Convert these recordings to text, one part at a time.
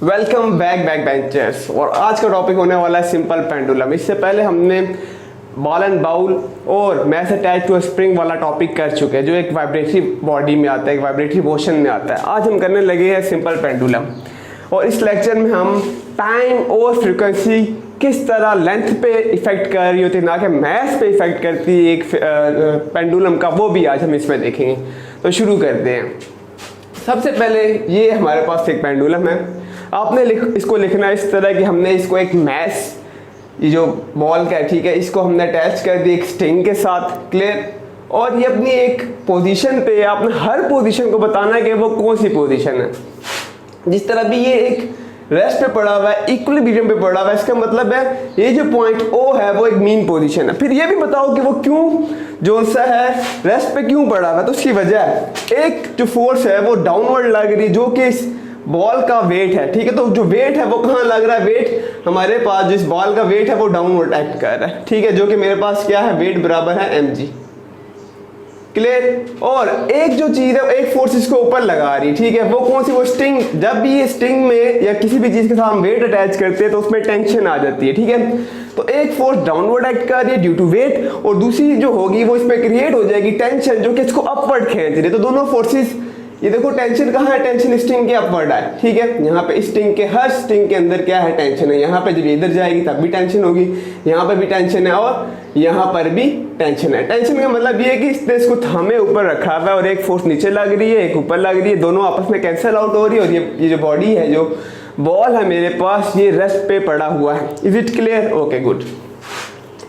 Welcome back benchers. और आज का टॉपिक होने वाला है सिंपल पेंडुलम। इससे पहले हमने बॉल एंड बाउल और मैस अटैच टू स्प्रिंग वाला टॉपिक कर चुके हैं, जो एक वाइब्रेटरी बॉडी में आता है, एक वाइब्रेटरी मोशन में आता है। आज हम करने लगे हैं सिंपल पेंडुलम, और इस लेक्चर में हम टाइम और फ्रीक्वेंसी किस तरह लेंथ पे इफेक्ट कर रही होती है, ना कि मैस पे इफेक्ट करती है एक पेंडुलम का, वो भी आज हम इसमें देखेंगे। तो शुरू करते हैं। सबसे पहले ये हमारे पास एक पेंडुलम है। आपने इसको लिखना है इस तरह कि हमने इसको एक मैस, ये जो बॉल का है, ठीक है, इसको हमने अटैच कर दी एक स्ट्रिंग के साथ, क्लियर। और ये अपनी एक पोजीशन पे, आपने हर पोजीशन को बताना है कि वो कौन सी पोजीशन है। जिस तरह भी ये एक रेस्ट पे पड़ा हुआ है, इक्विलिब्रियम पे पड़ा हुआ है, इसका मतलब है ये जो पॉइंट O है वो एक मीन पोजीशन है। फिर ये भी बताओ कि वो क्यों जो सा है रेस्ट पे क्यों पड़ा हुआ है। तो उसकी वजह है, एक जो फोर्स है वो डाउनवर्ड लग रही है, जो कि इस बॉल का वेट है, ठीक है। तो जो वेट है वो कहाँ लग रहा है, वेट हमारे पास जिस बॉल का वेट है वो डाउनवर्ड एक्ट कर रहा है, ठीक है, जो कि मेरे पास क्या है, वेट बराबर है mg, क्लियर। और एक जो चीज है, एक फोर्स इसको ऊपर लगा रही है, ठीक है, वो कौन सी, वो स्ट्रिंग। जब भी ये स्ट्रिंग में या किसी भी चीज के साथ हम वेट अटैच करते हैं तो उसमें टेंशन आ जाती है, ठीक है। तो एक फोर्स डाउनवर्ड एक्ट कर रही है ड्यू टू वेट, और दूसरी जो होगी वो इसमें क्रिएट हो जाएगी टेंशन, जो कि इसको अपवर्ड खींच रही है। तो दोनों फोर्सेस, ये देखो टेंशन कहाँ है, टेंशन स्ट्रिंग के अपवर्ड है, ठीक है। यहाँ पे स्ट्रिंग के, हर स्ट्रिंग के अंदर क्या है, टेंशन है। यहाँ पे जब इधर जाएगी तब भी टेंशन होगी, यहाँ पे भी टेंशन है, और यहाँ पर भी टेंशन है। टेंशन का मतलब ये है कि इसने इसको थामे ऊपर रखा हुआ है, और एक फोर्स नीचे लग रही है, एक ऊपर लग रही है, दोनों आपस में कैंसिल आउट हो रही है। और ये जो बॉडी है, जो बॉल है मेरे पास, ये रेस्ट पे पड़ा हुआ है। Is it clear? Okay, good.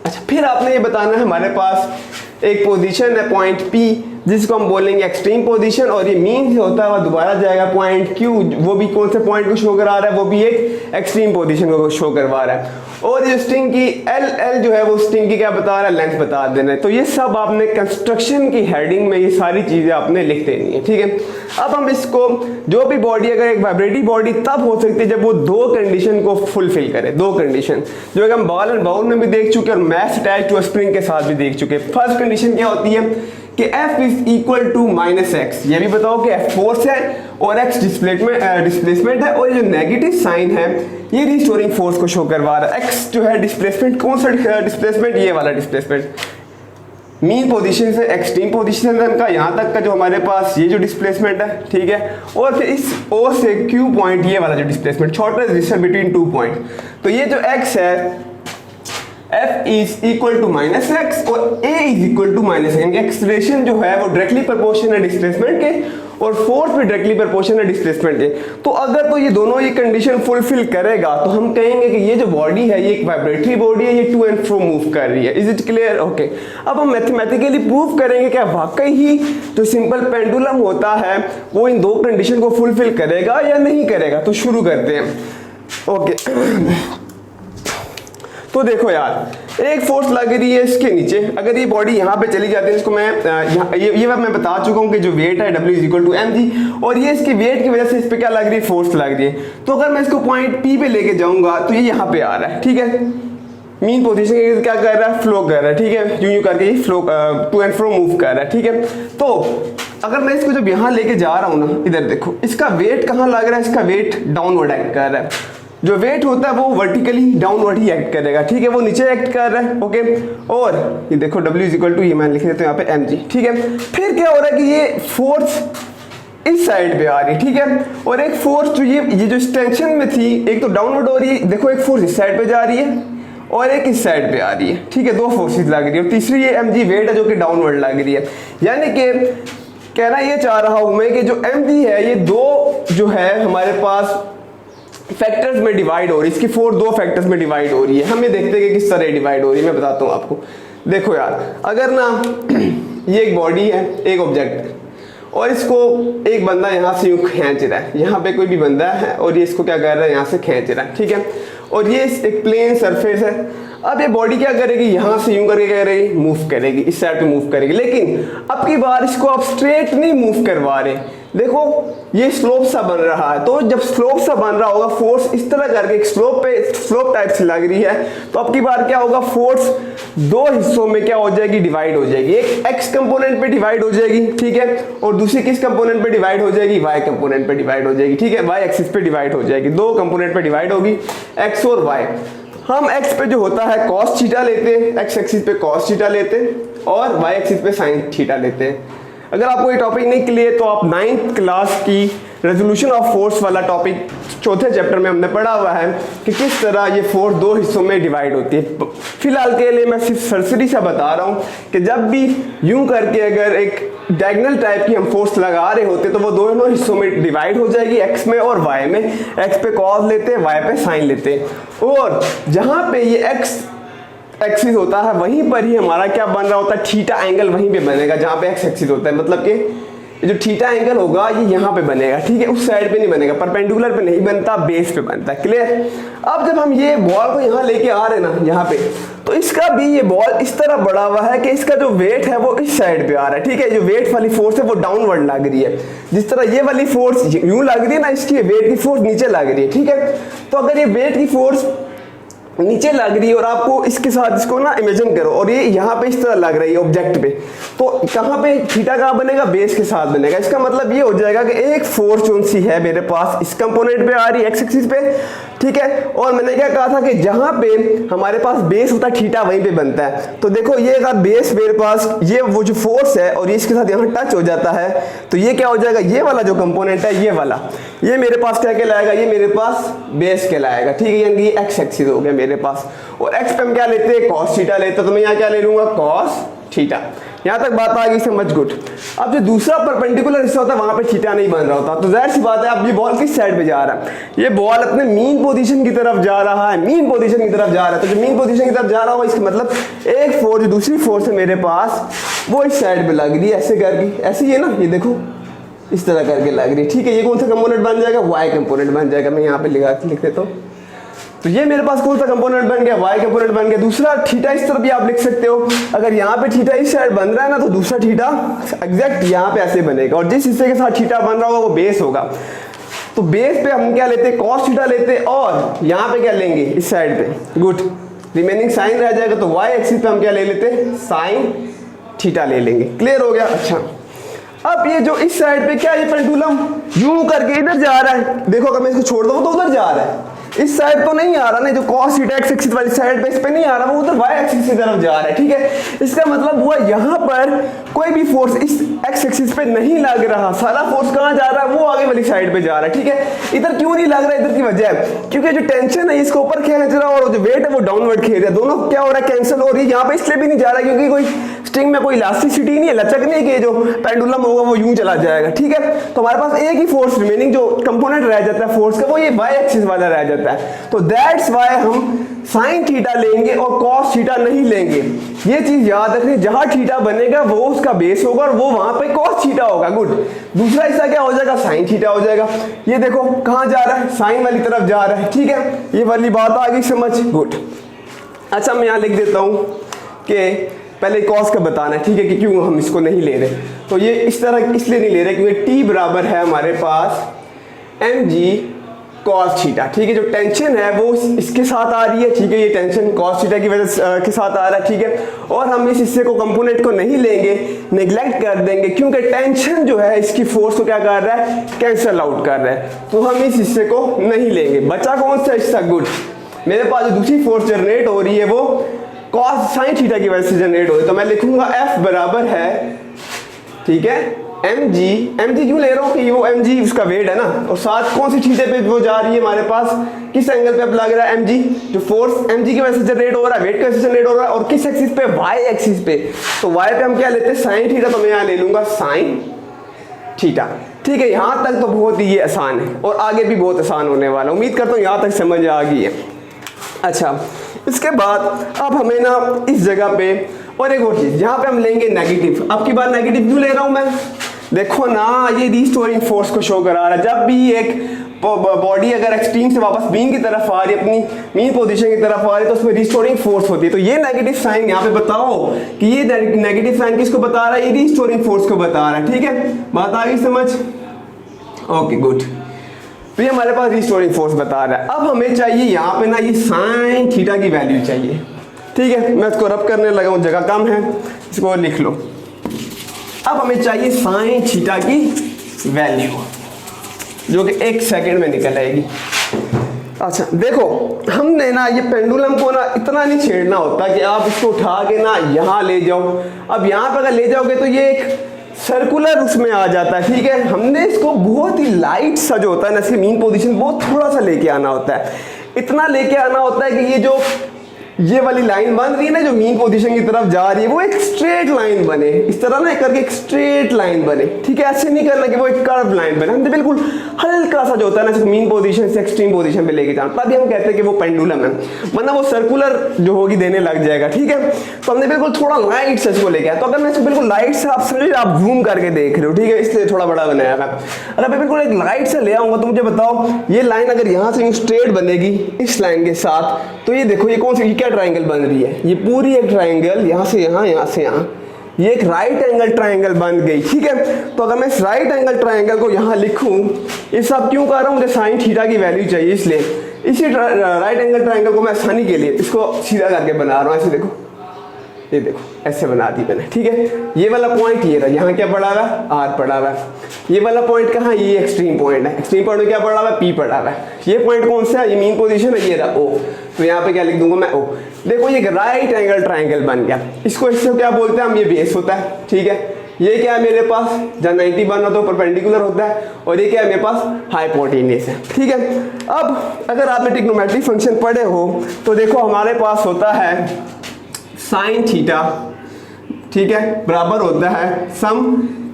अच्छा, फिर आपने ये बताना है, हमारे पास एक पोजीशन है पॉइंट P, जिसको हम बोलेंगे एक्सट्रीम पोजीशन, और ये मीन से होता है वह दोबारा जाएगा पॉइंट Q, वो भी कौन से पॉइंट को शो करा रहा है, वो भी एक एक्सट्रीम पोजीशन को शो करवा रहा है। और ये स्ट्रिंग की L जो है वो स्ट्रिंग की क्या बता रहा है, लेंथ बता देना है। तो ये सब आपने कंस्ट्रक्शन की हेडिंग में ये सारी चीजें आपने लिख देनी है, ठीक है। अब हम इसको, जो भी बॉडी, अगर एक वाइब्रेटरी बॉडी तब हो सकती है जब वो दो कंडीशन को फुलफिल करे, दो कंडीशन, जो कि हम बॉल एंड बाउल में भी देख चुके हैं और मैस अटैच टू स्प्रिंग के साथ भी देख चुके हैं। फर्स्ट कंडीशन क्या होती है कि F is equal to -x। ये भी बताओ कि F फोर्स है और x डिस्प्लेसमेंट है, और ये जो नेगेटिव साइन है ये रिस्टोरिंग फोर्स को शो करवा रहा है। x जो है डिस्प्लेसमेंट, कौन सा डिस्प्लेसमेंट, ये वाला डिस्प्लेसमेंट, मीन पोजीशन से एक्सट्रीम पोजीशन का यहाँ तक का जो हमारे पास ये जो डिस्प्लेसमेंट है, ठीक है। और फिर इस O से Q पॉइंट, ये वाला जो displacement, shortest distance between two point. तो ये जो x है, F is equal to -x और A is equal to -m। Acceleration जो है वो डायरेक्टली प्रोपोर्शनल है डिस्प्लेसमेंट के, और फोर्स भी डायरेक्टली प्रोपोर्शनल है डिस्प्लेसमेंट के। तो अगर तो ये दोनों ये कंडीशन फुलफिल करेगा तो हम कहेंगे कि ये जो बॉडी है ये एक वाइब्रेटरी बॉडी है, ये टू एंड फ्रो मूव कर रही है। Is it clear? ओके। अब हम मैथमेटिकली प्रूव करेंगे कि वाकई ही जो सिंपल पेंडुलम होता है वो इन दो कंडीशन को फुलफिल करेगा या नहीं करेगा। तो शुरू करते हैं। ओके, तो देखो यार, एक फोर्स लग रही है इसके नीचे, अगर ये बॉडी यहाँ पे चली जाती है, इसको मैं ये मैं बता चुका हूँ कि जो वेट है W is equal to mg, और ये इसके वेट की वजह से इस पे क्या लग रही है, फोर्स लग रही है। तो अगर मैं इसको पॉइंट P पे लेके जाऊंगा तो ये यहाँ पे आ रहा है, ठीक है। मीन पोजीशन क्या कर रहा है, फ्लो कर रहा है, ठीक है, यूं करके ये flow to and fro move कर रहा है, ठीक है। तो अगर मैं इसको जब यहाँ लेके जा रहा हूँ ना, इधर देखो, इसका वेट कहाँ लग रहा है, इसका वेट डाउनवर्ड एक्ट कर रहा है। जो वेट होता है वो वर्टिकली डाउनवर्ड ही एक्ट करेगा, ठीक है, वो नीचे एक्ट कर रहा है, ओके। और ये देखो W इज इक्वल टू, ये मैं लिख देता हूँ यहाँ पे mg, ठीक है। फिर क्या हो रहा है कि ये फोर्स इस साइड पे आ रही है, ठीक है, और एक फोर्स जो ये जो टेंशन में थी, एक तो डाउनवर्ड हो रही है, देखो एक फोर्स इस साइड पे जा रही है और एक इस साइड पे आ रही है, ठीक है, दो फोर्सेस लग रही है, और तीसरी ये mg वेट है जो कि डाउनवर्ड लग रही है। यानी कि कहना ये चाह रहा हूं मैं कि जो mg है ये दो जो है हमारे पास फैक्टर्स में डिवाइड हो रही है, इसकी फोर्स दो फैक्टर्स में डिवाइड हो रही है। हम ये देखते हैं कि किस तरह डिवाइड हो रही है, मैं बताता हूँ आपको। देखो यार, अगर ना ये एक बॉडी है, एक ऑब्जेक्ट है, और इसको एक बंदा यहाँ से यूं खींच रहा है, यहाँ पे कोई भी बंदा है और ये इसको क्या कर रहा है, यहाँ से खींच रहा है, ठीक है। और ये एक प्लेन सरफेस है। अब ये बॉडी क्या करेगी, यहाँ से यूं करके क्या करेगी, मूव करेगी, इस साइड पे मूव करेगी। लेकिन अब की बार इसको आप स्ट्रेट नहीं मूव करवा रहे, देखो ये स्लोप सा बन रहा है, तो जब स्लोप सा बन रहा होगा फोर्स इस तरह करके एक स्लोप टाइप से लग रही है, तो अब की बार क्या होगा, फोर्स दो हिस्सों में क्या हो जाएगी, डिवाइड हो जाएगी। एक एक्स कंपोनेंट पे डिवाइड हो जाएगी, ठीक है, और दूसरी किस कंपोनेंट पे डिवाइड हो जाएगी, वाई कंपोनेंट पे डिवाइड हो जाएगी, ठीक है, वाई एक्सिस पे डिवाइड हो जाएगी, दो कंपोनेंट पे डिवाइड होगी, एक्स और वाई। हम एक्स पे जो होता है कॉस थीटा लेते हैं, एक्स एक्सिस पे कॉस थीटा लेते हैं और वाई एक्सिस पे साइन थीटा लेते हैं। अगर आपको ये टॉपिक नहीं क्लियर तो आप 9th क्लास की रेजोल्यूशन ऑफ फोर्स वाला टॉपिक चौथे चैप्टर में हमने पढ़ा हुआ है कि किस तरह ये फोर्स दो हिस्सों में डिवाइड होती है। फिलहाल के लिए मैं सिर्फ सरसरी सा बता रहा हूँ कि जब भी यूं करके अगर एक डायगोनल टाइप की हम फोर्स लगा रहे होते तो वो दोनों हिस्सों में डिवाइड हो जाएगी, एक्स में और वाई में। एक्स पे कॉस लेते हैं, वाई पे साइन लेते हैं, और जहाँ पे ये एक्स एक्सिस होता है वहीं पर ही हमारा क्या बन रहा होता है, थीटा एंगल वहीं पे बनेगा जहाँ पे एक्स एक्सिस होता है। मतलब कि जो थीटा एंगल होगा ये यहाँ पे बनेगा, ठीक है, उस साइड पे नहीं बनेगा, परपेंडिकुलर पे नहीं बनता, बेस पे बनता है। क्लियर। अब जब हम ये बॉल को यहाँ लेके आ रहे हैं ना यहाँ पे, तो इसका भी ये बॉल इस तरह बढ़ा हुआ है कि इसका जो वेट है वो इस साइड पे आ रहा है, ठीक है। जो वेट वाली फोर्स है वो डाउनवर्ड लग रही है, जिस तरह ये वाली फोर्स यूं लग रही है ना, इसकी वेट की फोर्स नीचे लग रही है, ठीक है। तो अगर ये वेट की फोर्स नीचे लग रही है और आपको इसके साथ इसको ना इमेजिन करो, और ये यहाँ पे इस तरह लग रही है ऑब्जेक्ट पे, तो कहाँ पे थीटा कहाँ बनेगा, बेस के साथ बनेगा। इसका मतलब ये हो जाएगा कि एक फोर्स जो सी है मेरे पास इस कंपोनेंट पे आ रही है, एक्स एक्सिस पे, ठीक है। और मैंने क्या कहा था कि जहाँ पे हमारे पास बेस होता है थीटा वहीं पे बनता है। तो देखो ये अगर बेस मेरे पास ये वो जो फोर्स है और ये इसके साथ यहाँ टच हो जाता है, तो ये क्या हो जाएगा, ये वाला जो कंपोनेंट है ये वाला, ये मेरे पास क्या कहलाएगा, ये मेरे पास बेस कहलाएगा, ठीक है। यानी ये एक्स एक्सिस हो गया मेरे पास, और एक्स पे हम क्या लेते हैं, कॉस थीटा लेते हैं, तो मैं यहाँ क्या ले लूंगा, कॉस थीटा। यहाँ तक बात आ गई, समझ गुड। अब जो दूसरा परपेंडिकुलर हिस्सा होता है वहां पे थीटा नहीं बन रहा होता, तो जाहिर सी बात है अब ये बॉल किस साइड पे जा रहा है, ये बॉल अपने मीन पोजीशन की तरफ जा रहा है, मीन पोजीशन की तरफ जा रहा है। तो जो मीन पोजीशन की तरफ जा रहा होगा इसका मतलब एक फोर्स, जो दूसरी फोर्स है मेरे पास वो इस साइड पे लग रही है, ऐसे करके, ऐसे ही है ना, ये देखो इस तरह करके लग रही है, ठीक है। ये कौन सा कंपोनेंट बन जाएगा, वाई कंपोनेंट बन जाएगा। मैं यहाँ पे लिख देता हूँ, तो ये मेरे पास कौन सा कंपोनेंट बन गया, वाई कंपोनेंट बन गया। दूसरा थीटा इस तरह भी आप लिख सकते हो, अगर यहाँ पे थीटा इस साइड बन रहा है ना, तो दूसरा थीटा एग्जैक्ट यहाँ पे ऐसे बनेगा, और जिस हिस्से के साथ थीटा बन रहा होगा वो बेस होगा। तो बेस पे हम क्या लेते हैं, कॉस थीटा लेते हैं, और यहाँ पे क्या लेंगे, इस साइड पे, गुड, रिमेनिंग साइन रह जाएगा, तो वाई एक्सिस पे हम क्या ले लेते हैं, साइन थीटा ले लेंगे। क्लियर हो गया। अच्छा, अब ये जो इस साइड पे क्या, ये पेंडुलम यूं करके इधर जा रहा है, देखो अगर मैं इसको छोड़ दूं तो उधर जा रहा है, इस साइड तो नहीं आ रहा ना, जो cos थीटा एक्स एक्सिस वाली साइड पे इस पे नहीं आ रहा, वो उधर y एक्सिस की तरफ जा रहा है, ठीक है। इसका मतलब हुआ यहाँ पर कोई भी फोर्स इस x एक्सिस पे नहीं लग रहा, सारा फोर्स कहाँ जा रहा है, वो आगे वाली साइड पे जा रहा है, ठीक है। इधर क्यों नहीं लग रहा, इधर की वजह है क्योंकि जो टेंशन है इसको ऊपर खींच रहा है और जो वेट है वो डाउनवर्ड खींच रहा है, दोनों क्या हो रहा है, कैंसिल हो रही है। यहाँ पे इसलिए भी नहीं जा रहा है क्योंकि कोई स्ट्रिंग में कोई इलास्टिसिटी नहीं है, लचक नहीं है कि जो पेंडुलम होगा वो यूं चला जाएगा, ठीक है। तो हमारे पास एक ही फोर्स रिमेनिंग जो कंपोनेंट रह जाता है फोर्स का, वो ये y एक्सिस वाला रह जाता है। तो दैट्स व्हाई हम साइन थीटा लेंगे और कॉस थीटा नहीं लेंगे। ये चीज याद रखनी, जहां थीटा बनेगा वो उसका बेस होगा और वो वहां पे कॉस थीटा होगा, गुड। दूसरा हिस्सा क्या हो जाएगा, साइन थीटा हो जाएगा। ये देखो कहां जा रहा है, साइन वाली तरफ जा रहा है, ठीक है। ये वाली बात आ गई समझ, गुड। अच्छा, मैं यहां लिख देता हूं कि पहले कॉस का बताना है, ठीक है, कि क्यों हम इसको नहीं ले रहे। तो ये इस तरह इसलिए नहीं ले रहे क्योंकि टी बराबर है हमारे पास mg cos थीटा, ठीक है। जो टेंशन है वो इसके साथ आ रही है, ठीक है, ये टेंशन cos थीटा की वजह के साथ आ रहा है, ठीक है। और हम इस हिस्से को कंपोनेंट को नहीं लेंगे, नेग्लेक्ट कर देंगे क्योंकि टेंशन जो है इसकी फोर्स को क्या कर रहा है, कैंसल आउट कर रहा है, तो हम इस हिस्से को नहीं लेंगे। बचा कौन सा हिस्सा, गुड। मेरे पास जो दूसरी फोर्स जनरेट हो रही है वो cos साइन थीटा की वजह से जनरेट हो रही है, तो मैं लिखूंगा F बराबर है, ठीक है, mg क्यों ले रहा हूँ कि वो mg उसका वेट है ना, और साथ कौन सी थीटा पे वो जा रही है हमारे पास, किस एंगल पे अब लग रहा है mg, जो फोर्स mg की वजह से जनरेट हो रहा है, वेट की वजह से जनरेट हो रहा है, और किस एक्सिस पे, y एक्सिस पे। तो y पे हम क्या लेते हैं, साइन थीटा, तो मैं यहाँ ले लूंगा साइन थीटा, ठीक है। यहाँ तक तो बहुत ही ये आसान है और आगे भी बहुत आसान होने वाला, उम्मीद करता हूँ यहाँ तक समझ आ गई है। अच्छा, इसके बाद अब हमें ना इस जगह पे और एक और चीज, यहाँ पे हम लेंगे नेगेटिव। अब की बार नेगेटिव क्यों ले रहा हूं मैं, देखो ना ये रीस्टोरिंग फोर्स को शो करा रहा है। जब भी एक बॉडी अगर एक्सट्रीम से वापस मीन की तरफ आ रही है, अपनी मीन पोजीशन की तरफ आ रही है, तो उसमें रिस्टोरिंग फोर्स होती है। तो ये नेगेटिव साइन यहाँ पे बताओ कि ये नेगेटिव साइन किसको बता रहा है, ये रिस्टोरिंग फोर्स को बता रहा है। ठीक है, बात आ गई समझ? Okay good. तो ये हमारे पास रिस्टोरिंग फोर्स बता रहा है। अब हमें चाहिए यहाँ पे ना ये साइन थीटा की वैल्यू चाहिए। ठीक है, मैं इसको रब करने लगा हूँ, जगह कम है, इसको लिख लो। अब हमें चाहिए साइन थीटा की वैल्यू, जो कि 1 सेकंड में निकल आएगी। अच्छा देखो, हमने ना ये पेंडुलम को ना इतना नहीं छेड़ना होता कि आप इसको उठा के ना यहाँ ले जाओ। अब यहाँ पर अगर ले जाओगे तो ये एक सर्कुलर उसमें आ जाता है। ठीक है, हमने इसको बहुत ही लाइट सा जो होता है ना, इसकी मीन पोजीशन बहुत थोड़ा सा लेके आना होता है। इतना लेके आना होता है कि ये जो ये वाली लाइन बन रही है ना, जो मीन पोजीशन की तरफ जा रही है, वो एक स्ट्रेट लाइन बने, इस तरह ना करके एक स्ट्रेट लाइन बने। ठीक है, ऐसे नहीं करना कि वो एक कर्व लाइन बने, हमने बिल्कुल हल्का सा जो होता है ना, मीन पोजीशन से एक्सट्रीम पोजीशन पे लेके जाना, तभी हम कहते हैं कि वो पेंडुलम है, वरना वो सर्कुलर जो होगी देने लग जाएगा। ठीक है, तो हमने बिल्कुल थोड़ा लाइट से इसको लेके आया। तो अगर मैं इसको बिल्कुल लाइट से, आप समझ, आप जूम करके देख रहे हो, ठीक है, इसलिए थोड़ा बड़ा बनाया मैं। अगर मैं बिल्कुल एक लाइट से ले आऊंगा तो मुझे बताओ, ये लाइन अगर यहाँ से स्ट्रेट बनेगी इस लाइन के साथ, तो ये देखो ये कौन सी, क्या ट्राइंगल बन रही है, ये पूरी एक ट्राइंगल, यहाँ से यहाँ, यहाँ से यहाँ, ये एक राइट एंगल ट्राइंगल बन गई। ठीक है, तो अगर मैं इस राइट एंगल ट्राइंगल को यहाँ लिखूं, ये सब क्यों कर रहा हूँ, मुझे साइन थीटा की वैल्यू चाहिए, इसलिए इसी राइट एंगल ट्राइंगल को मैं आसानी के लिए इसको सीधा करके बना रहा हूँ। ऐसे देखो, ये देखो ऐसे बना दी मैंने। ठीक है, ये वाला पॉइंट ये रहा, यहाँ क्या पड़ा हुआ है, आर पड़ा हुआ है। ये वाला पॉइंट कहाँ, ये एक्सट्रीम पॉइंट है, एक्सट्रीम पॉइंट में क्या पड़ा हुआ है, पी पड़ा हुआ है। ये पॉइंट कौन सा है, ये मीन पोजीशन है, ये रहा ओ, तो यहाँ पे क्या लिख दूंगा मैं, ओ। देखो ये राइट एंगल ट्राइंगल बन गया। इसको इससे क्या बोलते हैं हम, ये बेस होता है। ठीक है, ये क्या है मेरे पास, जब 90 बनना तो परपेंडिकुलर होता है, और ये क्या है मेरे पास, हाइपोटेन्यूस है। ठीक है, अब अगर आपने ट्रिग्नोमेट्रिक फंक्शन पढ़े हो तो देखो हमारे पास होता है साइन थीटा, ठीक है, बराबर होता है some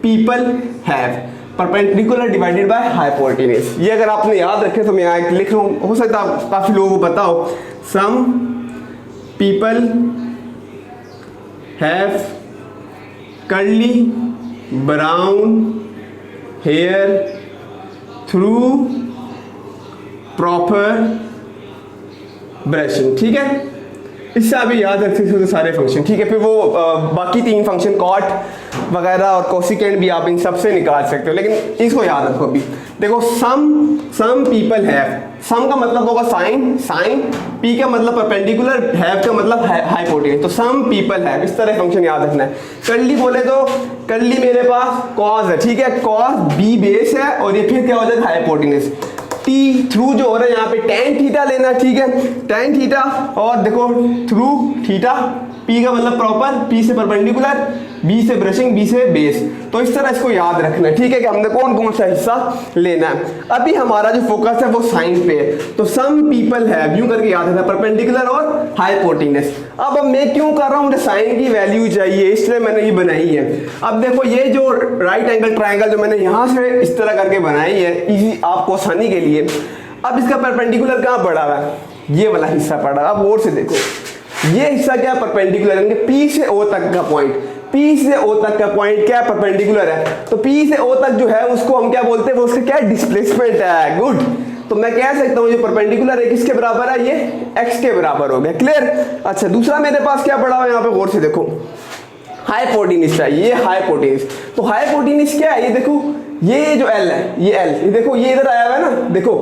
people have perpendicular divided by hypotenuse. ये अगर आपने याद रखे तो मैं यहाँ लिख रहा हूँ, हो सकता है काफी लोगों को पता हो। Some people have curly brown hair through proper brushing. ठीक है, इससे अभी याद रख सकते हो सारे फंक्शन। ठीक है, फिर वो बाकी 3 फंक्शन कॉट वगैरह और कोसिकेंट भी आप इन सब से निकाल सकते हो, लेकिन इसको याद रखो। अभी देखो सम पीपल हैव, सम का मतलब होगा साइन, साइन, पी का मतलब परपेंडिकुलर, हैव का मतलब हाइपोटेन्यूस, तो सम पीपल हैव, इस तरह फंक्शन याद रखना है। कर्ली बोले तो कर्ली मेरे पास कॉज है। ठीक है, कॉज बी बेस है, और ये फिर क्या हो जाएगा, हाइपोटेन्यूस। टी थ्रू जो हो रहा है यहाँ पे टेन थीटा लेना। ठीक है, टेन थीटा, और देखो थ्रू थीटा, पी का मतलब प्रॉपर, पी से परपेंडिकुलर, बी से ब्रशिंग, बी से बेस। तो इस तरह इसको याद रखना है। ठीक है, कि हमने कौन कौन सा हिस्सा लेना है। अभी हमारा जो फोकस है वो साइन पे है, तो सम पीपल है यूं करके याद रखना, परपेंडिकुलर और हाइपोटेन्यूस। अब मैं क्यों कर रहा हूँ, मुझे साइन की वैल्यू चाहिए, इसलिए मैंने ये बनाई है। अब देखो ये जो राइट एंगल ट्राइंगल जो मैंने यहाँ से इस तरह करके बनाई है, इजी आपको आसानी के लिए। अब इसका परपेंडिकुलर कहाँ पड़ा हुआ है, ये वाला हिस्सा पड़ा है। अब और से देखो, ये हिस्सा क्या परपेंडिकुलर है, पी से ओ तक का पॉइंट, पी से ओ तक का पॉइंट क्या परपेंडिकुलर है, तो पी से ओ तक जो है उसको हम क्या बोलते हैं, वो उसका क्या डिस्प्लेसमेंट है। गुड, तो मैं कह सकता हूँ जो परपेंडिकुलर है किसके बराबर है, ये एक्स के बराबर हो गया। क्लियर। अच्छा, दूसरा मेरे पास क्या पड़ा हुआ है यहाँ पे, गौर से देखो, हाइपोटेन्यूस है, ये हाइपोटेन्यूस। तो हाइपोटेन्यूस क्या है, ये देखो, ये जो एल है, ये एल, ये देखो ये इधर आया हुआ है ना, देखो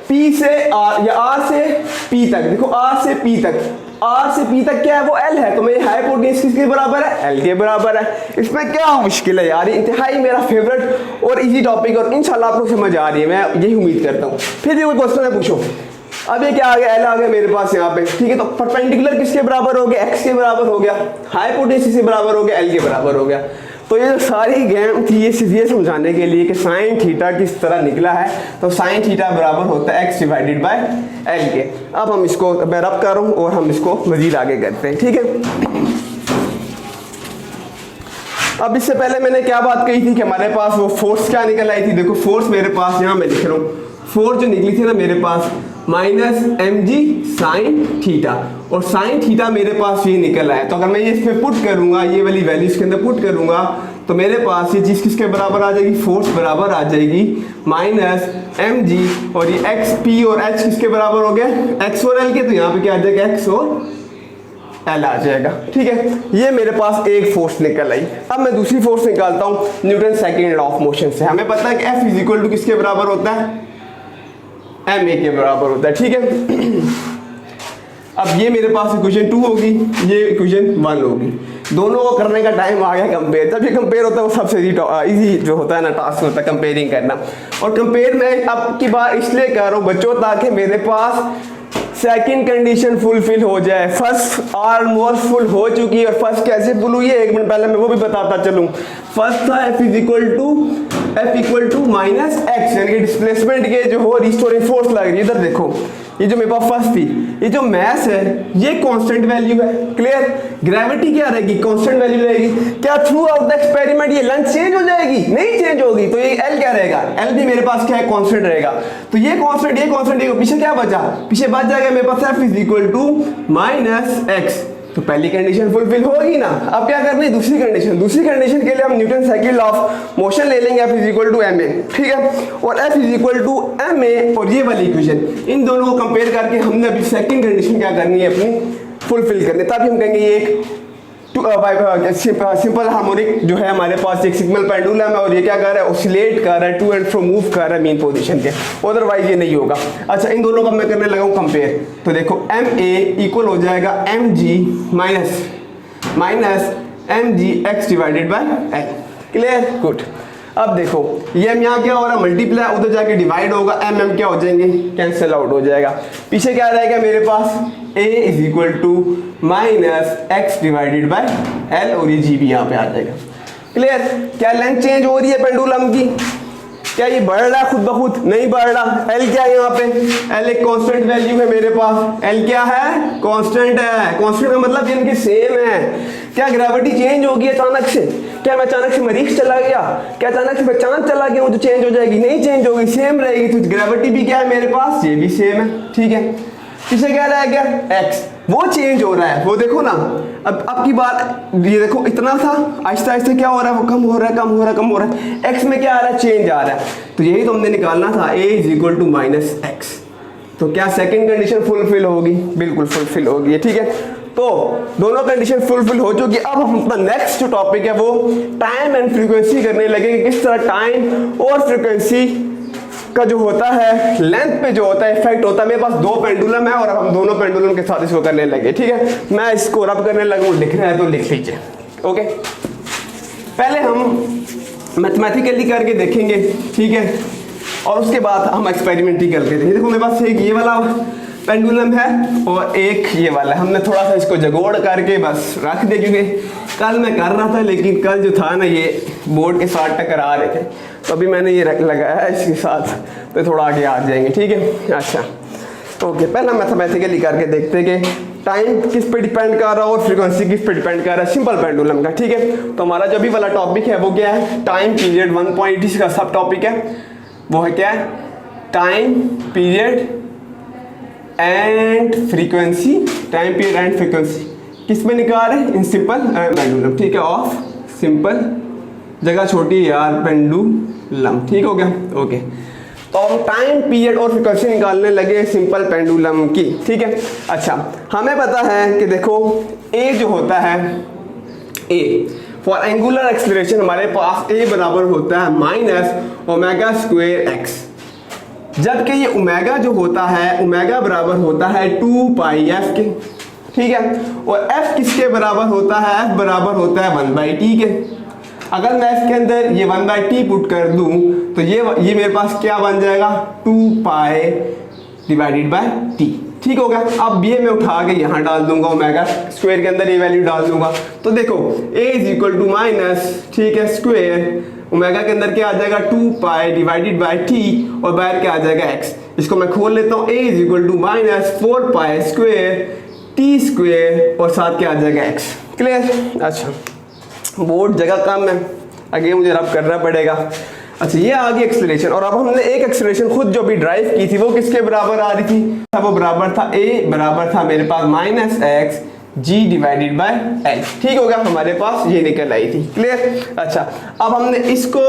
पी से आर या आर से पी तक, देखो आर से पी तक, आर से पी तक क्या है, वो एल है। तो मेरी हाइपोटेन्यूस किसके बराबर है, एल के बराबर है। इसमें क्या मुश्किल है यार, इंतहाई मेरा फेवरेट और इजी टॉपिक, और इंशाल्लाह आपको समझ आ रही है, मैं यही उम्मीद करता हूँ। फिर भी कोई क्वेश्चन है पूछो। अब ये क्या आ गया, एल आ गया मेरे पास यहाँ पे। ठीक है, तो परपेंडिकुलर किसके बराबर हो गया, एक्स के बराबर हो गया, हाइपोटेन्यूस किसके बराबर हो गया, एल के बराबर हो गया। तो ये जो सारी गेम थी ये सिर्फ ये समझाने के लिए कि साइन थीटा किस तरह निकला है। तो साइन थीटा बराबर होता है एक्स डिवाइडेड बाय एल के। अब हम इसको मैं रब कर रहा हूँ और हम इसको मजीद आगे करते हैं। ठीक है, अब इससे पहले मैंने क्या बात कही थी कि हमारे पास वो फोर्स क्या निकल आई थी। देखो फोर्स मेरे पास यहाँ मैं लिख रहा हूँ, फोर्स जो निकली थी ना मेरे पास minus m g sine theta, और साइन थीटा मेरे पास ये निकल आया। तो अगर मैं ये इसमें पुट करूंगा, ये वाली वैल्यू इसके अंदर पुट करूंगा, तो मेरे पास ये चीज़ किसके बराबर आ जाएगी, फोर्स बराबर आ जाएगी माइनस mg, और ये x p और h किसके बराबर हो गया, x और l के, तो यहाँ पे क्या आ जाएगा x और l आ जाएगा। ठीक है, ये मेरे पास एक फोर्स निकल आई। अब मैं दूसरी फोर्स निकालता हूँ Newton second law of motion से। हमें पता है कि F इज इक्वल टू किसके बराबर होता है, ma के बराबर होता है। ठीक है, अब ये मेरे पास इक्वेशन 2 होगी, ये इक्वेशन 1 होगी। दोनों को करने का टाइम आ गया कंपेयर। जब ये कंपेयर होता है वो सबसे इजी जो होता है ना टास्क होता है कंपेयरिंग करना। और कंपेयर में अब की बार इसलिए कर रहा हूँ बच्चों ताकि मेरे पास सेकंड कंडीशन फुलफिल हो जाए। फर्स्ट ऑलमोस्ट फुल हो चुकी है, और फर्स्ट कैसे फुल हुई है एक मिनट पहले मैं वो भी बताता चलूँ। फर्स्ट था F equal to minus x, यानी कि डिस्प्लेसमेंट के जो हो रिस्टोरिंग फोर्स लग रही है। इधर देखो ये जो मेरे पास फर्स्ट थी, ये जो मैस है ये कांस्टेंट वैल्यू है, क्लियर। ग्रेविटी क्या रहेगी, कांस्टेंट वैल्यू रहेगी। क्या थ्रू आउट द एक्सपेरिमेंट ये लेंथ चेंज हो जाएगी, नहीं चेंज होगी। तो ये L क्या रहेगा, L भी मेरे पास क्या है, कांस्टेंट रहेगा। तो ये कांस्टेंट, ये कांस्टेंट, ये पीछे क्या बचा, पीछे बच जाएगा मेरे पास F is equal to minus x. तो पहली कंडीशन फुलफिल होगी ना। अब क्या करनी है, दूसरी कंडीशन। दूसरी कंडीशन के लिए हम Newton second law of motion ले लेंगे, F is equal to ma, ठीक है। और F is equal to ma और ये वाली इक्वेशन, इन दोनों को कंपेयर करके हमने अभी सेकंड कंडीशन क्या करनी है, अपनी फुलफिल करनी। तभी हम कहेंगे ये एक सिंपल हार्मोनिक जो है हमारे पास एक सिग्नल पेंडुलम है, और ये क्या कर रहा है, ऑसिलेट कर रहा है, टू एंड फ्रो मूव कर रहा है मीन पोजीशन के, अदरवाइज ये नहीं होगा। अच्छा, इन दोनों का मैं करने लगा हूँ कंपेयर। तो देखो ma इक्वल हो जाएगा mg minus mg x divided by l, clear, good. अब देखो ये m यहाँ क्या हो रहा है, मल्टीप्लाई, उधर जाके डिवाइड होगा, m क्या हो जाएंगे, कैंसिल आउट हो जाएगा। पीछे क्या रहेगा मेरे पास, a is equal to minus x divided by l, और ये g भी यहाँ पे आ जाएगा, क्लियर। क्या लेंथ चेंज हो रही है पेंडुलम की, क्या ये बढ़ रहा है खुद ब खुद, नहीं बढ़ रहा। L क्या है यहाँ पे, L एक कांस्टेंट वैल्यू है मेरे पास, L क्या है, कांस्टेंट है। कांस्टेंट का मतलब इनके सेम है। क्या ग्रेविटी चेंज होगी अचानक से, क्या मैं अचानक से मरीज चला गया, क्या अचानक से मैं चांद चला गया वो तो चेंज हो जाएगी, नहीं चेंज होगी, सेम रहेगी। तो ग्रेविटी भी क्या है मेरे पास, ये भी सेम है, ठीक है। पीछे क्या रह गया, x, वो चेंज हो रहा है, वो देखो ना। अब की बात ये देखो, इतना था, आहिस्ता आहिस्ता क्या हो रहा है, वो कम हो रहा है, कम हो रहा है, कम हो रहा है। x में क्या आ रहा है, चेंज आ रहा है। तो यही तो हमने निकालना था, a is equal to minus x. तो क्या सेकंड कंडीशन फुलफिल होगी, बिल्कुल फुलफिल होगी, ठीक है। तो दोनों कंडीशन फुलफिल हो चुकी। अब हम अपना नेक्स्ट जो टॉपिक है वो टाइम एंड फ्रीक्वेंसी करने लगे, कि किस तरह टाइम और फ्रीक्वेंसी का जो होता है, लेंथ पे जो होता है इफेक्ट होता है। मेरे पास दो पेंडुलम है और अब हम दोनों पेंडुलम के साथ इसको करने लगे, ठीक है। मैं इसको रब करने लगूँ, लिख रहा है तो लिख लीजिए, ओके। पहले हम मैथमेटिकली करके देखेंगे, ठीक है, और उसके बाद हम एक्सपेरिमेंटली करके देखेंगे। देखो मेरे पास एक ये वाला पेंडुलम है और एक ये वाला है। हमने थोड़ा सा इसको जगोड़ करके बस रख दिया, क्योंकि कल मैं कर रहा था लेकिन कल जो था ना ये बोर्ड के साथ टकरा रहे थे, तो अभी मैंने ये लगाया इसके साथ, तो थोड़ा आगे आ जाएंगे, ठीक है। अच्छा, ओके, पहला मैथमेटिकली करके देखते हैं कि टाइम किस पे डिपेंड कर रहा है और फ्रीक्वेंसी किस पे डिपेंड कर रहा है, सिंपल पेंडुलम का, ठीक है। तो हमारा जो भी वाला टॉपिक है वो क्या है, टाइम पीरियड 1.0 इसका सब टॉपिक है, वो है क्या है, time period and frequency. Time period and frequency किस में निकाल रहे हैं, इन सिंपल पेंडुलम, ठीक है, ऑफ सिंपल, जगह छोटी यार, पेंडुलम, ठीक हो गया, ओके। तो हम टाइम पीरियड और फ्रीक्वेंसी निकालने लगे सिंपल पेंडुलम की, ठीक है। अच्छा, हमें पता है कि देखो ए जो होता है, ए फॉर एंगुलर एक्सीलरेशन हमारे पास ए बराबर होता है माइनस ओमेगा स्क्वायर एक्स, जबकि ये ओमेगा जो होता है, ओमेगा बराबर होता है 2 पाई एफ के, ठीक है। और एफ किसके बराबर होता है, एफ बराबर होता है 1/t के। अगर मैं इसके अंदर ये 1/t पुट कर दूं तो ये मेरे पास क्या बन जाएगा, 2 पाई डिवाइडेड बाय t, ठीक होगा। अब ये मैं उठा के यहाँ डाल दूंगा, ओमेगा स्क्वायर के अंदर ये वैल्यू डाल दूंगा, तो देखो a is equal to minus, ठीक है, स्क्वायर, ओमेगा के अंदर क्या आ जाएगा 2 पाई डिवाइडेड बाय t, और बाहर क्या आ जाएगा x। इसको मैं खोल लेता हूँ, a is equal to minus 4 pi square t square, और साथ क्या आ जाएगा x, क्लियर। अच्छा, बोर्ड जगह कम है, आगे मुझे रब करना पड़ेगा। अच्छा, ये आ गई एक्सेलरेशन, और अब हमने एक एक्सेलरेशन खुद जो भी ड्राइव की थी वो किसके बराबर आ रही थी, वो बराबर था a बराबर था मेरे पास minus x g divided by l. ठीक हो गया, हमारे पास ये निकल आई थी। क्लियर। अच्छा, अब हमने इसको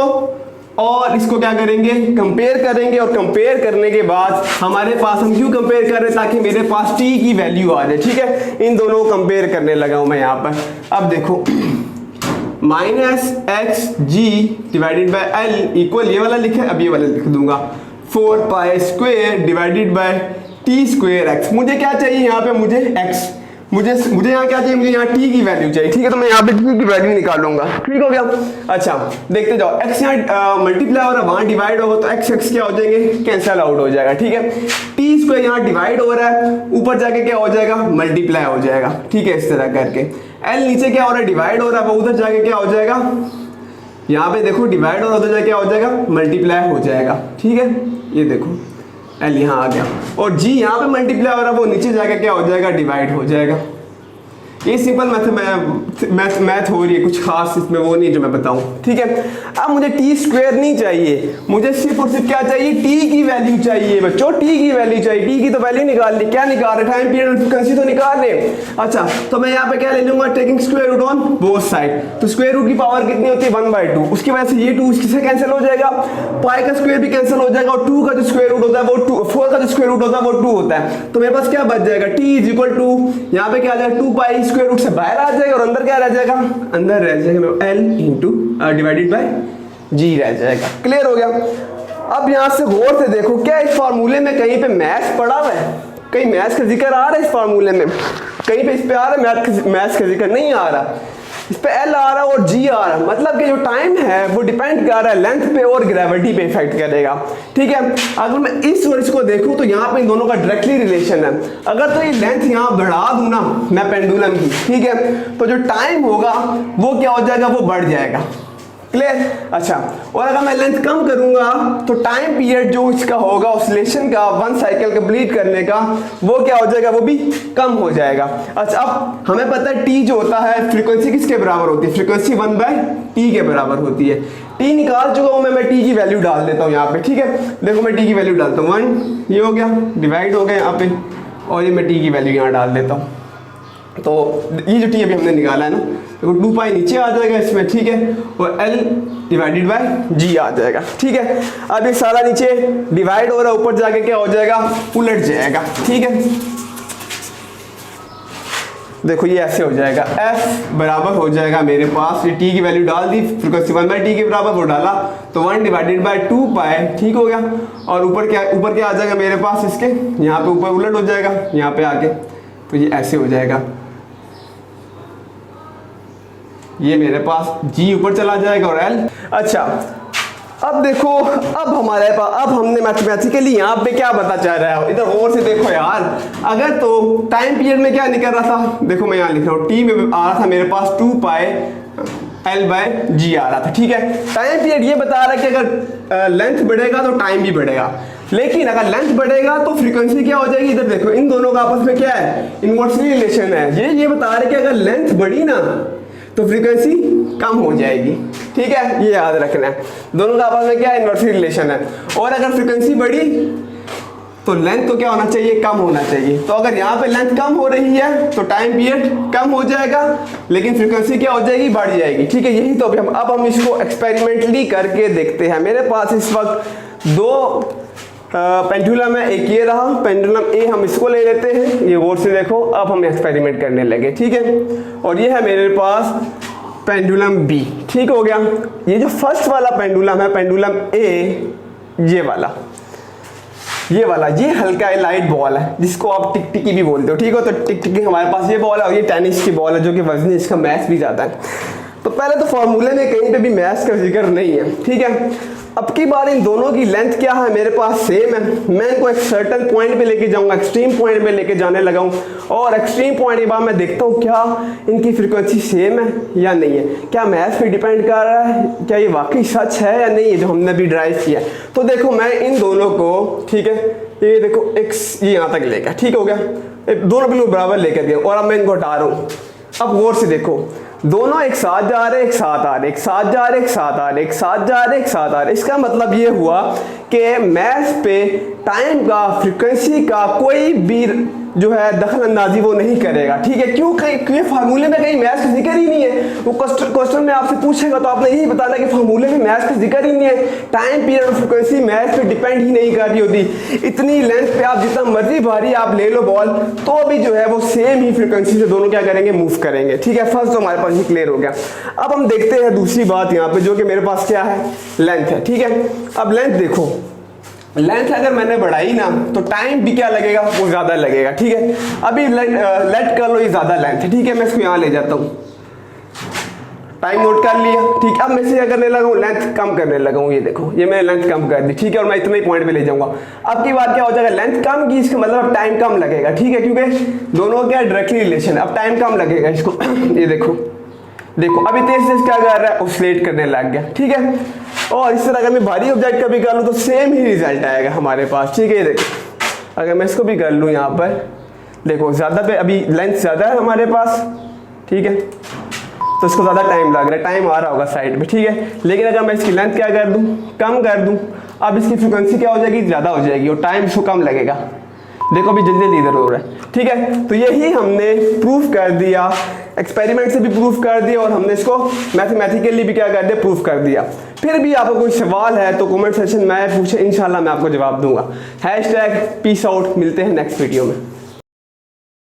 और इसको क्या करेंगे, कंपेयर करेंगे, और कंपेयर करने के बाद हमारे पास, हम क्यों कंपेयर कर रहे हैं, ताकि मेरे पास टी की वैल्यू आ जाए। ठीक है, इन दोनों को कंपेयर करने लगा हूं मैं यहाँ पर। अब देखो minus x g divided by l equal, ये वाला लिखे, अब ये वाला लिख दूंगा 4 pi square divided by t square x. मुझे क्या चाहिए यहाँ पे, मुझे एक्स, मुझे यहाँ क्या चाहिए, मुझे यहाँ टी की वैल्यू चाहिए। ठीक है, तो मैं यहाँ पे टी की वैल्यू निकालूंगा। ठीक हो गया। अच्छा देखते जाओ, एक्स यहाँ मल्टीप्लाई हो रहा है, वहां डिवाइड होगा, तो एक्स एक्स क्या हो जाएंगे, कैंसल आउट हो जाएगा। ठीक है, टी स्क्वायर यहाँ डिवाइड हो रहा है, ऊपर जाके क्या हो जाएगा, मल्टीप्लाई हो जाएगा। ठीक है, इस तरह करके। एल नीचे क्या हो रहा है, डिवाइड हो रहा है, वो उधर जाके क्या हो जाएगा, यहाँ पे देखो डिवाइड हो रहा है, उधर जाके क्या हो जाएगा, मल्टीप्लाई हो जाएगा। ठीक है, ये देखो एल यहाँ आ गया, और जी यहाँ पे मल्टीप्लाई हो रहा है, वो नीचे जाके क्या हो जाएगा, डिवाइड हो जाएगा। ये सिंपल मैथ हो रही है, कुछ खास इसमें वो नहीं जो मैं बताऊं। ठीक है, अब मुझे टी स्क्वायर नहीं चाहिए, मुझे सिर्फ और सिर्फ क्या चाहिए, टी की वैल्यू चाहिए बच्चों, टी की वैल्यू चाहिए। टी की तो वैल्यू निकाल ली, क्या निकाल रहे, टाइम पीरियड फ्रीक्वेंसी तो निकाल रहे। अच्छा, तो मैं यहाँ पे क्या ले लूंगा, taking square root on both side. तो स्क्वायर रूट की पावर कितनी होती है, 1/2, उसकी वजह से ये 2 इससे कैंसिल हो जाएगा, पाई का स्क्वायर भी कैंसिल हो जाएगा, और 2 का जो स्क्वायर रूट होता है वो 2, 4 का जो स्क्वायर रूट होता है वो 2 होता है। तो मेरे पास क्या बच जाएगा, टी इज इक्वल टू, यहाँ पे क्या आ जाएगा, 2 पाई स्क्वायर रूट से बाहर आ जाएगा, और अंदर क्या रह जाएगा, अंदर रह जाएगा एल इंटू डिवाइडेड बाय जी रह जाएगा। क्लियर हो गया। अब यहां से गौर से देखो, क्या इस फार्मूले में कहीं पे मैथ्स पड़ा हुआ है, कहीं मैथ्स का जिक्र आ रहा है इस फार्मूले में, कहीं पे इस पे आ रहा है मैथ्स का जिक्र नहीं आ रहा, इस पे एल आ रहा है और जी आ रहा है। मतलब कि जो टाइम है वो डिपेंड कर रहा है लेंथ पे और ग्रेविटी पे इफेक्ट करेगा। ठीक है, अगर मैं इस और इसको देखूं तो यहाँ पे इन दोनों का डायरेक्टली रिलेशन है। अगर तो ये लेंथ यहाँ बढ़ा दूं ना मैं पेंडुलम की, ठीक है, तो जो टाइम होगा वो क्या हो जाएगा, वो बढ़ जाएगा। क्लियर। अच्छा, और अगर मैं लेंथ कम करूंगा तो टाइम पीरियड जो इसका होगा ऑसिलेशन का 1 साइकिल कंप्लीट करने का, वो क्या हो जाएगा, वो भी कम हो जाएगा। अच्छा, अब हमें पता है टी जो होता है फ्रीक्वेंसी किसके बराबर होती है, फ्रीक्वेंसी 1/t के बराबर होती है। टी निकाल चुका हूं मैं टी की वैल्यू डाल देता हूं यहाँ पे। ठीक है, देखो मैं टी की वैल्यू डालता हूँ 1, ये हो गया, डिवाइड हो गया यहाँ पे, और ये मैं टी की वैल्यू यहाँ डाल देता हूँ। तो ये जो टी अभी हमने निकाला है ना, देखो 2 पाई नीचे आ जाएगा इसमें। ठीक है, और एल डिवाइडेड बाय जी आ जाएगा। ठीक है, अब ये सारा नीचे डिवाइड हो रहा है, ऊपर जाके क्या हो जाएगा, उलट जाएगा। ठीक है, देखो ये ऐसे हो जाएगा, एफ बराबर हो जाएगा मेरे पास, ये टी की वैल्यू डाल दी, फ्रीक्वेंसी 1/t के बराबर वो डाला, तो 1 डिवाइडेड बाय 2 पाई। ठीक हो गया, और ऊपर क्या आ जाएगा मेरे पास, इसके यहाँ पे ऊपर उलट हो जाएगा यहाँ पे आके, तो ये ऐसे हो जाएगा, ये मेरे पास जी ऊपर चला जाएगा और एल। अच्छा, अब देखो, अब हमारे पास, अब हमने मैथमेटिकली यहाँ पे क्या पता चल रहा है, इधर और से देखो यार, अगर तो टाइम पीरियड में क्या निकल रहा था, देखो मैं यहाँ लिख रहा हूँ, टी में आ रहा था मेरे पास 2 पाई एल बाय जी आ रहा था। ठीक है, टाइम पीरियड ये बता रहा है कि अगर लेंथ बढ़ेगा तो टाइम भी बढ़ेगा, लेकिन अगर लेंथ बढ़ेगा तो फ्रीक्वेंसी क्या हो जाएगी, इधर देखो इन दोनों का आपस में क्या है, इनवर्सली रिलेशन है। ये बता रहा है कि अगर लेंथ बढ़ी ना तो फ्रीक्वेंसी कम हो जाएगी। ठीक है, ये याद रखना है, दोनों का आपस में क्या है, इनवर्सली रिलेशन है। और अगर फ्रीक्वेंसी बढ़ी तो लेंथ तो क्या होना चाहिए, कम होना चाहिए। तो अगर यहाँ पे लेंथ कम हो रही है तो टाइम पीरियड कम हो जाएगा, लेकिन फ्रीक्वेंसी क्या हो जाएगी, बढ़ जाएगी। ठीक है, यही तो अब हम इसको एक्सपेरिमेंटली करके देखते हैं। मेरे पास इस वक्त 2 पेंडुलम है, एक ये रहा पेंडुलम ए, हम इसको ले लेते हैं, ये गौर से देखो, अब हम एक्सपेरिमेंट करने लगे। ठीक है, और ये है मेरे पास पेंडुलम बी। ठीक हो गया, ये जो फर्स्ट वाला पेंडुलम है, पेंडुलम ए, ये वाला ये हल्का लाइट बॉल है जिसको आप टिकटिकी भी बोलते हो। ठीक हो, तो टिकटिकी हमारे पास ये बॉल है, और ये टेनिस की बॉल है जो कि वजनी, इसका मैथ भी ज्यादा है। तो पहले तो फॉर्मूले में कहीं पे भी मैथ्स का जिक्र नहीं है। ठीक है, अब की बार इन दोनों की लेंथ क्या है, मेरे पास सेम है, मैं इनको एक सर्टेन पॉइंट पे लेके जाऊंगा, एक्सट्रीम पॉइंट पे लेके जाने लगा हूं, और एक्सट्रीम पॉइंट के बाद मैं देखता हूं क्या इनकी फ्रीक्वेंसी सेम है या नहीं है, क्या मैथ्स पे डिपेंड कर रहा है, क्या ये वाकई सच है या नहीं है जो हमने अभी ड्राइव किया। तो देखो मैं इन दोनों को, ठीक है, ये देखो x ये यहाँ तक लेकर, ठीक हो गया, दोनों बिल्कुल बराबर लेकर गया, और अब मैं इनको हटा रहा हूँ। अब गौर से देखो, दोनों एक साथ जा रहे, एक साथ आ रहे, एक साथ जा रहे, एक साथ आ रहे, एक साथ जा रहे, एक साथ आ रहे। इसका मतलब ये हुआ कि मैथ पे टाइम का, फ्रीक्वेंसी का कोई भी जो है दखल अंदाजी वो नहीं करेगा, ठीक है। क्यों? क्योंकि फार्मूले में कहीं मैथ्स का जिक्र ही नहीं है। वो क्वेश्चन में आपसे पूछेगा तो आपने यही बताना कि फार्मूले में मैथ्स का जिक्र ही नहीं है। टाइम पीरियड और फ्रिक्वेंसी मैथ्स पे डिपेंड ही नहीं कर रही होती। इतनी लेंथ पे आप जितना मर्जी भारी आप ले लो बॉल, तो भी जो है वो सेम ही फ्रिक्वेंसी से दोनों क्या करेंगे, मूव करेंगे, ठीक है। फर्स्ट तो हमारे पास ये क्लियर हो गया। अब हम देखते हैं दूसरी बात यहाँ पे, जो कि मेरे पास क्या है, लेंथ है, ठीक है। अब लेंथ देखो, लेंथ अगर मैंने बढ़ाई ना तो टाइम भी क्या लगेगा, वो ज्यादा लगेगा, ठीक है। अभी लेट कर लो ये ज्यादा लेंथ है, ठीक है। मैं इसको यहाँ ले जाता हूँ, टाइम नोट कर लिया, ठीक है। अब मैं इसे क्या करने लगा हूँ, लेंथ कम करने लगा हूँ। ये देखो, ये मैंने लेंथ कम कर दी, ठीक है। और मैं इतने ही पॉइंट पे ले जाऊंगा। अब की बात क्या हो जाएगा, लेंथ कम की, इसका मतलब अब टाइम कम लगेगा, ठीक है, क्योंकि दोनों क्या डायरेक्टली रिलेशन है। अब टाइम कम लगेगा इसको ये देखो, देखो अभी तेज तेज क्या कर रहा है, ऑसिलेट करने लग गया, ठीक है। और इस तरह अगर मैं भारी ऑब्जेक्ट का भी कर लूँ तो सेम ही रिजल्ट आएगा हमारे पास, ठीक है। ये देखो, अगर मैं इसको भी कर लूँ यहाँ पर, देखो ज्यादा पे अभी लेंथ ज्यादा है हमारे पास, ठीक है, तो इसको ज्यादा टाइम लग रहा है, टाइम आ रहा होगा साइड पे, ठीक है। लेकिन अगर मैं इसकी लेंथ क्या कर दूं, कम कर दूं, अब इसकी फ्रिक्वेंसी क्या हो जाएगी, ज्यादा हो जाएगी और टाइम इसको कम लगेगा। देखो अभी जल्दी जल्दी इधर हो रहा है, ठीक है। तो यही हमने प्रूफ कर दिया, एक्सपेरिमेंट से भी प्रूफ कर दिया और हमने इसको मैथमेटिकली भी क्या कर दिया, प्रूफ कर दिया। फिर भी आपको कोई सवाल है तो कमेंट सेक्शन में पूछे, इंशाल्लाह मैं आपको जवाब दूंगा। #पीस आउट, मिलते हैं नेक्स्ट वीडियो में।